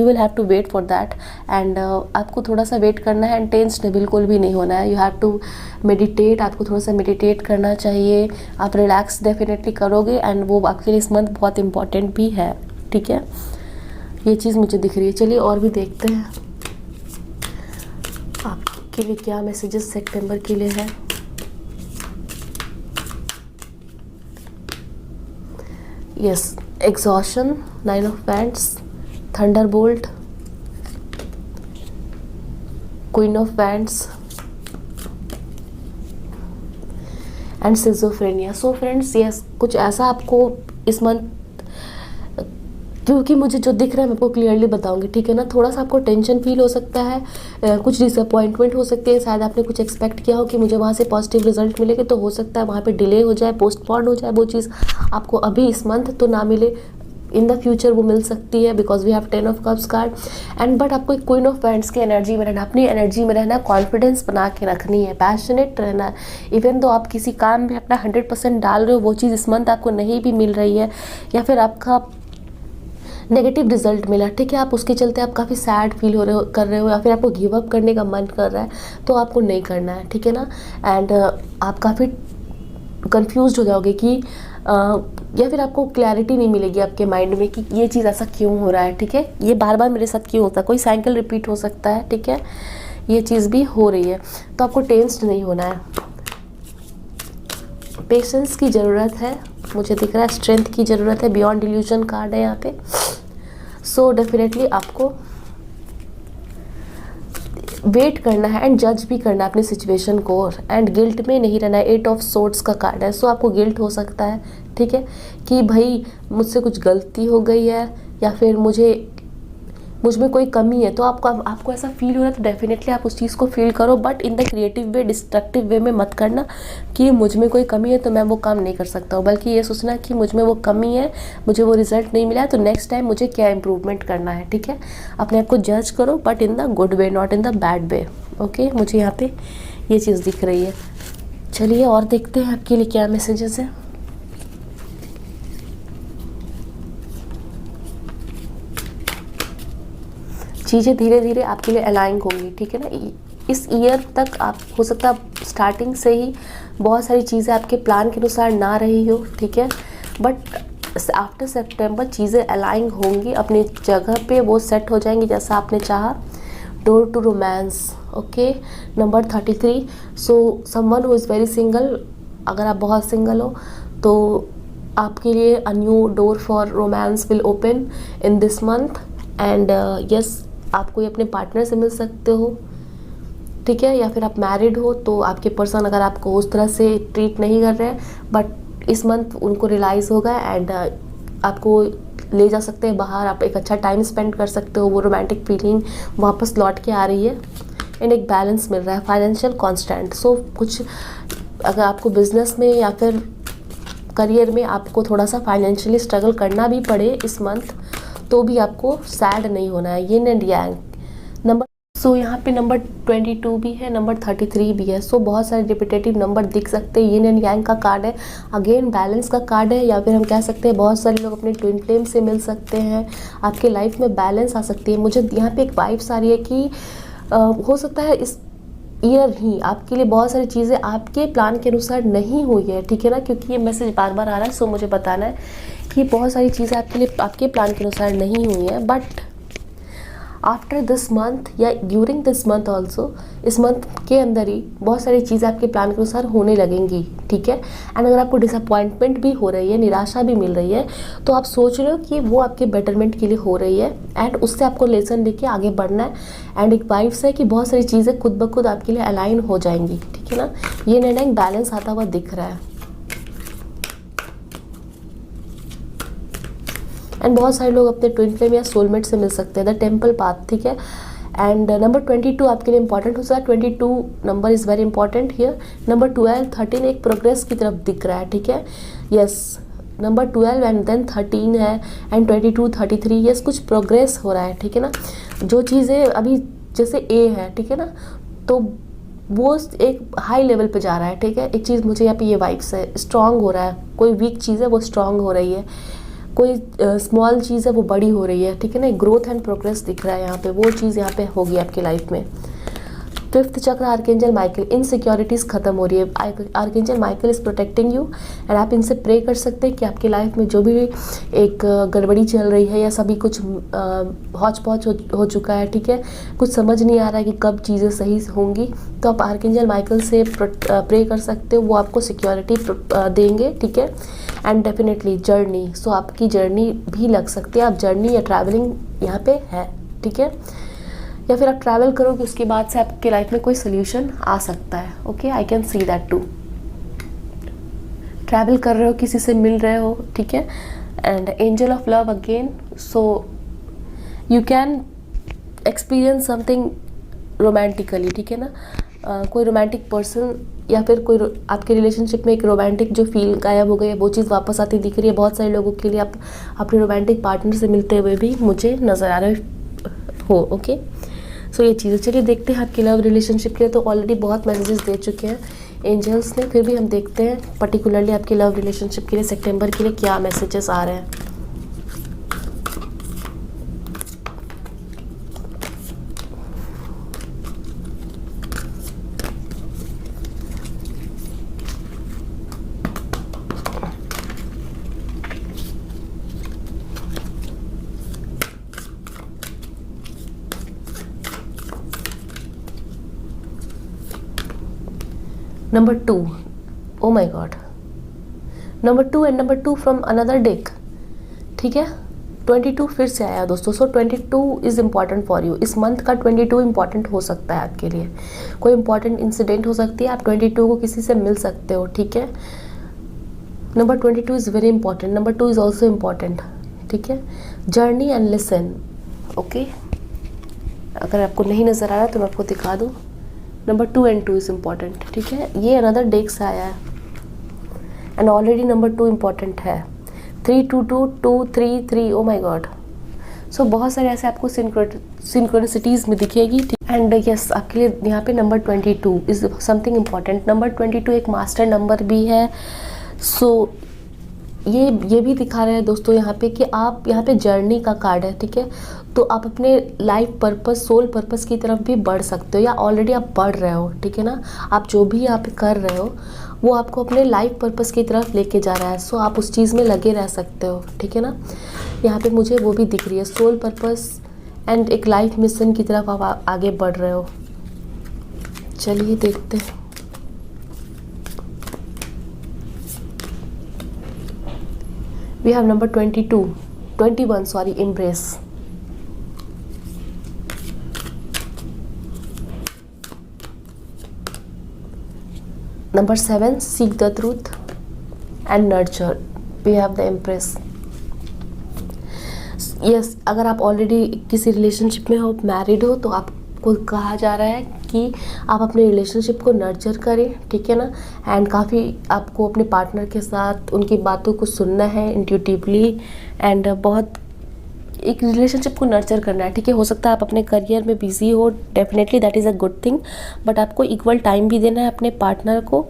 will have to wait for that and आपको थोड़ा सा वेट करना है एंड टेंस्ड बिल्कुल भी नहीं होना है। यू हैव टू मेडिटेट, आपको थोड़ा सा मेडिटेट करना चाहिए, आप रिलैक्स डेफिनेटली करोगे एंड वो आपके लिए इस मंथ बहुत इंपॉर्टेंट भी है, ठीक है। ये चीज़ मुझे दिख रही है। चलिए और भी देखते हैं आपके लिए क्या मैसेजेस सितंबर के लिए है। Yes, exhaustion, 9 of wands, Thunderbolt, queen of wands and schizophrenia. So friends, yes, कुछ ऐसा आपको इस मंथ, क्योंकि मुझे जो दिख रहा है मैं आपको क्लियरली बताऊंगी, ठीक है ना। थोड़ा सा आपको टेंशन फील हो सकता है, कुछ डिसअपॉइंटमेंट हो सकती है, शायद आपने कुछ एक्सपेक्ट किया हो कि मुझे वहाँ से पॉजिटिव रिजल्ट मिलेगा, तो हो सकता है वहाँ पे डिले हो जाए, पोस्टपोन हो जाए, वो चीज़ आपको अभी इस मंथ तो ना मिले, इन द फ्यूचर वो मिल सकती है, because we have 10 of cups card and but आपको एक क्वीन ऑफ वैंड्स की एनर्जी में रहना, अपनी एनर्जी में रहना, कॉन्फिडेंस बना के रखनी है, पैशनेट रहना है। इवन तो आप किसी काम में अपना 100% डाल रहे हो, वो चीज़ इस मंथ आपको नहीं भी मिल रही है या फिर आपका नेगेटिव रिजल्ट मिला, ठीक है, आप उसके चलते आप काफ़ी सैड फील हो रहे हो, कर रहे हो, या फिर आपको गिव अप करने का मन कर रहा है, तो आपको नहीं करना है, ठीक है ना। एंड आप काफ़ी कंफ्यूज हो जाओगे कि या फिर आपको क्लैरिटी नहीं मिलेगी आपके माइंड में कि ये चीज़ ऐसा क्यों हो रहा है, ठीक है, ये बार बार मेरे साथ क्यों होता है, कोई साइकिल रिपीट हो सकता है, ठीक है, ये चीज़ भी हो रही है। तो आपको टेंस्ड नहीं होना है, पेशेंस की ज़रूरत है, मुझे दिख रहा है स्ट्रेंथ की ज़रूरत है, बियॉन्ड डिल्यूजन कार्ड है यहाँ पे। सो डेफिनेटली आपको वेट करना है एंड जज भी करना है अपनी सिचुएशन को एंड गिल्ट में नहीं रहना है। 8 ऑफ सोर्ड्स का कार्ड है। सो आपको गिल्ट हो सकता है, ठीक है, कि भाई मुझसे कुछ गलती हो गई है या फिर मुझ में कोई कमी है, तो आपको ऐसा फील हो रहा है, तो डेफिनेटली आप उस चीज़ को फील करो, but in the creative way, destructive way में मत करना कि मुझ में कोई कमी है तो मैं वो काम नहीं कर सकता हूँ, बल्कि ये सोचना कि मुझ में वो कमी है, मुझे वो रिजल्ट नहीं मिला है, तो नेक्स्ट टाइम मुझे क्या इम्प्रूवमेंट करना है, ठीक है। अपने आप को जज करो, but in the good way, not in the bad way. Okay, मुझे यहाँ पे ये चीज़ दिख रही है। चलिए और देखते हैं आपके लिए क्या मैसेजेस है। चीज़ें धीरे धीरे आपके लिए अलाइन होंगी, ठीक है ना। इस ईयर तक आप हो सकता है स्टार्टिंग से ही बहुत सारी चीज़ें आपके प्लान के अनुसार ना रही हो, ठीक है, बट आफ्टर सितंबर चीज़ें अलाइन होंगी, अपनी जगह पे वो सेट हो जाएंगी जैसा आपने चाहा। Door to romance, okay, number 33। So someone who is very single, अगर आप बहुत सिंगल हो तो आपके लिए a new door for romance will open in this month and yes, आप कोई अपने पार्टनर से मिल सकते हो, ठीक है, या फिर आप मैरिड हो तो आपके पर्सन अगर आपको उस तरह से ट्रीट नहीं कर रहे हैं, बट इस मंथ उनको रियलाइज़ होगा एंड आपको ले जा सकते हैं बाहर, आप एक अच्छा टाइम स्पेंड कर सकते हो, वो रोमांटिक फीलिंग वापस लौट के आ रही है एंड एक बैलेंस मिल रहा है, फाइनेंशियल कांस्टेंट। सो कुछ अगर आपको बिजनेस में या फिर करियर में आपको थोड़ा सा फाइनेंशियली स्ट्रगल करना भी पड़े इस मंथ, तो भी आपको सैड नहीं होना है। यिन एंड यांग नंबर, सो यहाँ पे नंबर 22 भी है, नंबर 33 भी है। सो बहुत सारे रिपीटेटिव नंबर दिख सकते हैं। यिन एंड यांग का कार्ड है, अगेन बैलेंस का कार्ड है, या फिर हम कह सकते हैं बहुत सारे लोग अपने ट्विन फ्लेम से मिल सकते हैं, आपके लाइफ में बैलेंस आ सकती है। मुझे यहाँ पे एक वाइब्स आ रही है कि हो सकता है इस ईयर ही आपके लिए बहुत सारी चीज़ें आपके प्लान के अनुसार नहीं हुई है, ठीक है ना, क्योंकि ये मैसेज बार बार आ रहा है। सो मुझे बताना है कि बहुत सारी चीज़ें आपके लिए आपके प्लान के अनुसार नहीं हुई हैं, बट आफ्टर दिस मंथ या ड्यूरिंग दिस मंथ ऑल्सो, इस मंथ के अंदर ही बहुत सारी चीज़ें आपके प्लान के अनुसार होने लगेंगी, ठीक है। एंड अगर आपको डिसअपॉइंटमेंट भी हो रही है, निराशा भी मिल रही है, तो आप सोच रहे हो कि वो आपके बेटरमेंट के लिए हो रही है एंड उससे आपको लेसन लेके आगे बढ़ना है। एंड एक वाइब्स है कि बहुत सारी चीज़ें खुद ब खुद आपके लिए अलाइन हो जाएंगी, ठीक है ना। ये निर्णय बैलेंस आता हुआ दिख रहा है। एंड बहुत सारे लोग अपने ट्विन फ्लेम या सोलमेट से मिल सकते हैं, द टेम्पल पाथ, ठीक है। एंड नंबर 22 आपके लिए इंपॉर्टेंट हो सकता है। 22 number is very important here. Number 12 13 एक प्रोग्रेस की तरफ दिख रहा है, ठीक है। यस, नंबर 12 एंड देन 13 है एंड 22 33, यस कुछ प्रोग्रेस हो रहा है, ठीक है ना। जो चीज़ें अभी जैसे ए है, ठीक है ना, तो वो एक हाई लेवल पे जा रहा है, ठीक है। एक चीज़ मुझे यहाँ पे ये वाइब्स है, स्ट्रांग हो रहा है। कोई वीक चीज़ है वो स्ट्रांग हो रही है, कोई स्मॉल चीज़ है वो बड़ी हो रही है, ठीक है ना। ग्रोथ एंड प्रोग्रेस दिख रहा है यहाँ पे, वो चीज़ यहाँ पे होगी आपकी लाइफ में। फिफ्थ चक्र आर्कएंजल माइकल, इनसिक्योरिटीज़ खत्म हो रही है। Archangel Michael is protecting you and आप इनसे प्रे कर सकते हैं कि आपकी लाइफ में जो भी एक गड़बड़ी चल रही है या सभी कुछ हौच पौच हो चुका है, ठीक है, कुछ समझ नहीं आ रहा है कि कब चीज़ें सही होंगी, तो आप आर्कएंजल माइकल से प्रे कर सकते हो, वो आपको सिक्योरिटी देंगे, ठीक है। एंड डेफिनेटली जर्नी, सो आपकी जर्नी भी लग सकती है, आप जर्नी या ट्रैवलिंग यहाँ पे है, ठीक है। या फिर आप ट्रैवल करोगे उसके बाद से आपके लाइफ में कोई सोल्यूशन आ सकता है, okay, I can see that too. Travel कर रहे हो, किसी से मिल रहे हो, ठीक है। And angel of love again, so you can experience something romantically, ठीक है ना। कोई रोमांटिक पर्सन या फिर कोई आपके रिलेशनशिप में एक रोमांटिक जो फील गायब हो गई है वो चीज़ वापस आती दिख रही है। बहुत सारे लोगों के लिए आप अपने रोमांटिक पार्टनर से मिलते हुए भी मुझे नज़र आ रहे हो, ओके। सो ये चीज़ें, चलिए देखते हैं आपके लव रिलेशनशिप के लिए। तो ऑलरेडी बहुत मैसेजेस दे चुके हैं एंजल्स ने, फिर भी हम देखते हैं पर्टिकुलरली आपके लव रिलेशनशिप के लिए सितंबर के लिए क्या मैसेजेस आ रहे हैं। Number 2, oh my God, number 2 and number 2 from another deck, ठीक है। 22 फिर से आया दोस्तों। So 22 is important for you. इस मंथ का 22 इम्पॉर्टेंट हो सकता है आपके लिए। कोई इंपॉर्टेंट इंसिडेंट हो सकती है, आप 22 को किसी से मिल सकते हो, ठीक है। Number 22 is very important. Number 2 is also important, ठीक है। Journey and listen, okay. अगर आपको नहीं नज़र आ रहा तो मैं आपको दिखा दूँ। नंबर 2 एंड 2 इज़ इम्पॉर्टेंट, ठीक है। ये अनदर डेक से आया है एंड ऑलरेडी नंबर 2 इम्पॉर्टेंट है। 3 2 2 2 3 3, ओ माई गॉड। सो बहुत सारे ऐसे आपको सिंक्रोनिसिटीज़ में दिखेगी, एंड यस आपके लिए यहाँ पे number 22 is something important. Number 22 एक मास्टर नंबर भी है। सो ये भी दिखा रहे हैं दोस्तों यहाँ पे कि आप यहाँ पे जर्नी का कार्ड है, ठीक है। तो आप अपने लाइफ पर्पस, सोल पर्पस की तरफ भी बढ़ सकते हो या ऑलरेडी आप बढ़ रहे हो, ठीक है ना। आप जो भी यहाँ पे कर रहे हो वो आपको अपने लाइफ पर्पस की तरफ लेके जा रहा है। सो आप उस चीज़ में लगे रह सकते हो, ठीक है ना। यहाँ पे मुझे वो भी दिख रही है, सोल पर्पस एंड एक लाइफ मिशन की तरफ आप आगे बढ़ रहे हो। चलिए देखते हैं। We have number 21, sorry, embrace. Number 7, seek the truth and nurture. We have the empress. Yes, अगर आप ऑलरेडी किसी रिलेशनशिप में हो, मैरिड हो, तो आपको कहा जा रहा है कि आप अपने रिलेशनशिप को नर्चर करें, ठीक है ना। एंड काफ़ी आपको अपने पार्टनर के साथ उनकी बातों को सुनना है इंट्यूटिवली एंड बहुत एक रिलेशनशिप को नर्चर करना है, ठीक है। हो सकता है आप अपने करियर में बिजी हो, definitely that is a good thing, but आपको इक्वल टाइम भी देना है अपने पार्टनर को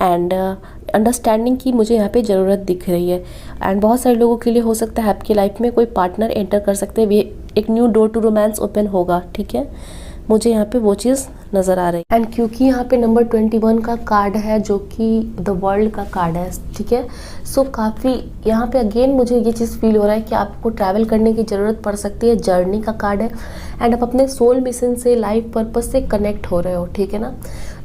एंड अंडरस्टैंडिंग की मुझे यहाँ पे ज़रूरत दिख रही है। एंड बहुत सारे लोगों के लिए हो सकता है आपकी लाइफ में कोई पार्टनर एंटर कर सकते हैं, एक new door to romance open होगा, ठीक है। मुझे यहाँ पे वो चीज़ नज़र आ रही है। एंड क्योंकि यहाँ पे नंबर 21 का कार्ड है जो कि द वर्ल्ड का कार्ड है, ठीक है। सो काफ़ी यहाँ पे अगेन मुझे ये चीज़ फील हो रहा है कि आपको ट्रैवल करने की ज़रूरत पड़ सकती है। जर्नी का कार्ड है एंड आप अपने सोल मिशन से, लाइफ पर्पस से कनेक्ट हो रहे हो, ठीक है ना।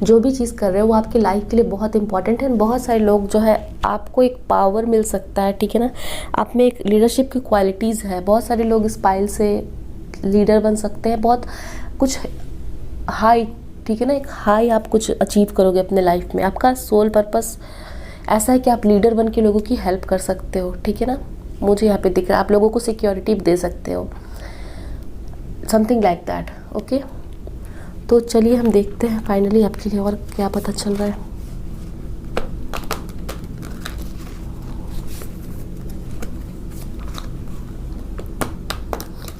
जो भी चीज़ कर रहे हो वो आपकी लाइफ के लिए बहुत इंपॉर्टेंट है। बहुत सारे लोग जो है आपको एक पावर मिल सकता है, ठीक है ना। आप में एक लीडरशिप की क्वालिटीज़ है। बहुत सारे लोग इस पाइल से लीडर बन सकते हैं, बहुत कुछ हाई, ठीक है ना। एक हाई आप कुछ अचीव करोगे अपने लाइफ में। आपका सोल पर्पस ऐसा है कि आप लीडर बन के लोगों की हेल्प कर सकते हो, ठीक है ना। मुझे यहाँ पे दिख रहा है आप लोगों को सिक्योरिटी दे सकते हो, समथिंग लाइक दैट, ओके। तो चलिए हम देखते हैं फाइनली आपके लिए और क्या पता चल रहा है।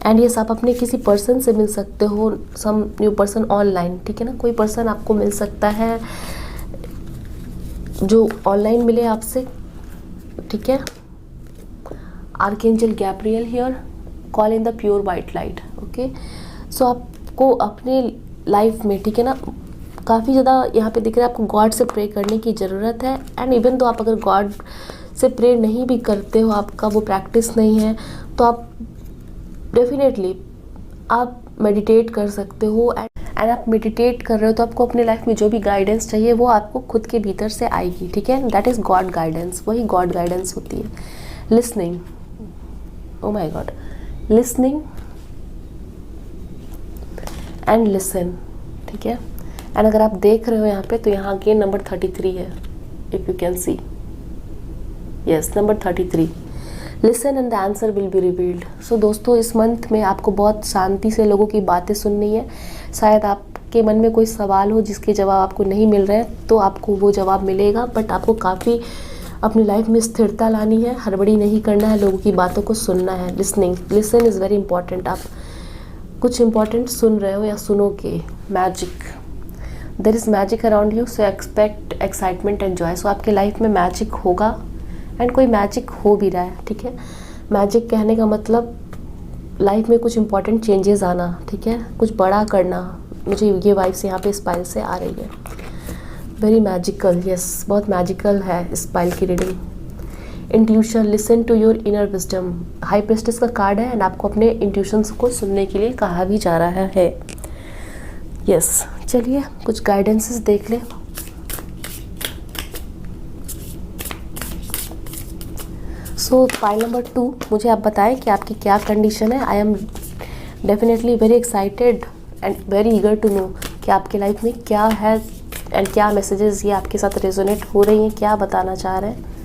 एंड यस, आप अपने किसी पर्सन से मिल सकते हो, सम न्यू पर्सन ऑनलाइन, ठीक है ना। कोई पर्सन आपको मिल सकता है जो ऑनलाइन मिले आपसे, ठीक है। Archangel Gabriel here, call in the pure white light, okay. So आपको अपने लाइफ में, ठीक है ना, काफ़ी ज़्यादा यहाँ पे दिख रहा है आपको गॉड से प्रे करने की ज़रूरत है। एंड इवन तो आप अगर गॉड से प्रे नहीं भी करते हो, आपका वो प्रैक्टिस नहीं है, तो आप डेफिनेटली आप मेडिटेट कर सकते हो। एंड आप मेडिटेट कर रहे हो तो आपको अपने लाइफ में जो भी गाइडेंस चाहिए वो आपको खुद के भीतर से आएगी, ठीक है। दैट इज़ गॉड गाइडेंस, वही गॉड गाइडेंस होती है। Listening, oh my God, listening and listen, ठीक है। एंड अगर आप देख रहे हो यहाँ पे तो यहाँ अगेन नंबर 33 है, if you can see, yes number 33, listen and the answer will be revealed. So दोस्तों, इस मंथ में आपको बहुत शांति से लोगों की बातें सुननी है। शायद आपके मन में कोई सवाल हो जिसके जवाब आपको नहीं मिल रहे हैं, तो आपको वो जवाब मिलेगा। बट आपको काफ़ी अपनी लाइफ में स्थिरता लानी है, हड़बड़ी नहीं करना है, लोगों की बातों को सुनना है। Listen is very important. आप कुछ इंपॉर्टेंट सुन रहे हो या सुनोगे। Magic, there is magic around you, so expect excitement and joy. So आपके लाइफ में मैजिक होगा एंड कोई मैजिक हो भी रहा है, ठीक है। मैजिक कहने का मतलब लाइफ में कुछ इंपॉर्टेंट चेंजेस आना, ठीक है, कुछ बड़ा करना। मुझे ये वाइब्स यहाँ पे स्पाइल से आ रही है, वेरी मैजिकल, यस बहुत मैजिकल है स्पाइल की रीडिंग। Intuition, listen to your inner wisdom, high priestess का कार्ड है एंड आपको अपने इंट्यूशंस को सुनने के लिए कहा भी जा रहा है, यस। चलिए कुछ गाइडेंसेस देख लें। सो पाइल नंबर 2, मुझे आप बताएं कि आपकी क्या कंडीशन है। I am definitely very excited and very eager to know कि आपकी लाइफ में क्या है एंड क्या मैसेजेस ये आपके साथ रेजोनेट हो रही हैं, क्या बताना चाह रहे हैं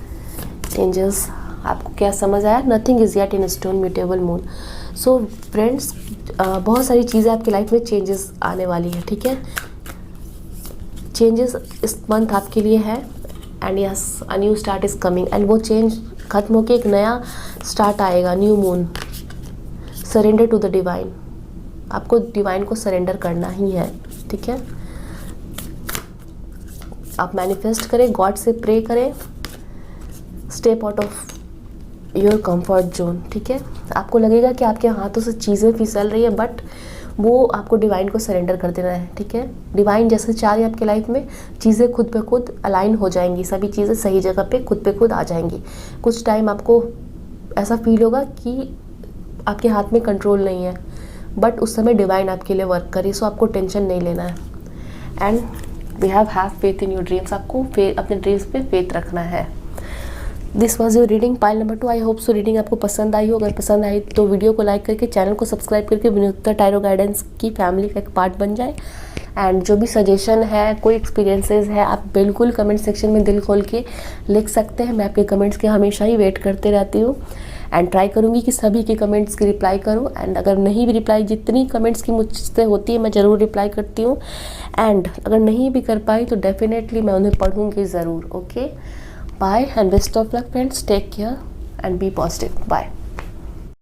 एंजल्स। आपको क्या समझ आया? Nothing is yet in stone, mutable moon. So friends, बहुत सारी चीज़ें आपकी लाइफ में चेंजेस आने वाली है, ठीक है। चेंजेस इस मंथ आपके लिए है and yes, a new start is coming. And वो चेंज खत्म होकर एक नया स्टार्ट आएगा, new moon. Surrender to the divine, आपको डिवाइन को सरेंडर करना ही है, ठीक है। आप मैनिफेस्ट करें, गॉड से प्रे करें, step out of your comfort zone, ठीक है। आपको लगेगा कि आपके हाथों से चीज़ें फिसल रही है, बट वो आपको डिवाइन को सरेंडर कर देना है, ठीक है। डिवाइन जैसे चाह रही है आपके लाइफ में, चीज़ें खुद पे खुद अलाइन हो जाएंगी, सभी चीज़ें सही जगह पे खुद आ जाएंगी। कुछ टाइम आपको ऐसा फील होगा कि आपके हाथ में कंट्रोल नहीं है, बट उस समय डिवाइन आपके लिए वर्क करे, सो आपको टेंशन नहीं लेना है। And we have faith in your dreams, आपको अपने ड्रीम्स पे फेथ रखना है। This was your reading pile number 2। I hope so reading आपको पसंद आई हो। अगर पसंद आई तो वीडियो को लाइक करके, चैनल को सब्सक्राइब करके विनुक्ता टैरो गाइडेंस की फैमिली का एक पार्ट बन जाए। एंड जो भी सजेशन है, कोई एक्सपीरियंसेस है, आप बिल्कुल कमेंट सेक्शन में दिल खोल के लिख सकते हैं। मैं आपके कमेंट्स के हमेशा ही वेट करते रहती हूँ एंड ट्राई करूँगी कि सभी के कमेंट्स की रिप्लाई करूँ। एंड अगर नहीं भी रिप्लाई, जितनी कमेंट्स की मुझसे होती है मैं ज़रूर रिप्लाई करती हूँ। एंड अगर नहीं भी कर पाई तो डेफिनेटली मैं उन्हें पढ़ूँगी ज़रूर, okay. Bye and best of luck friends. Take care and be positive. Bye.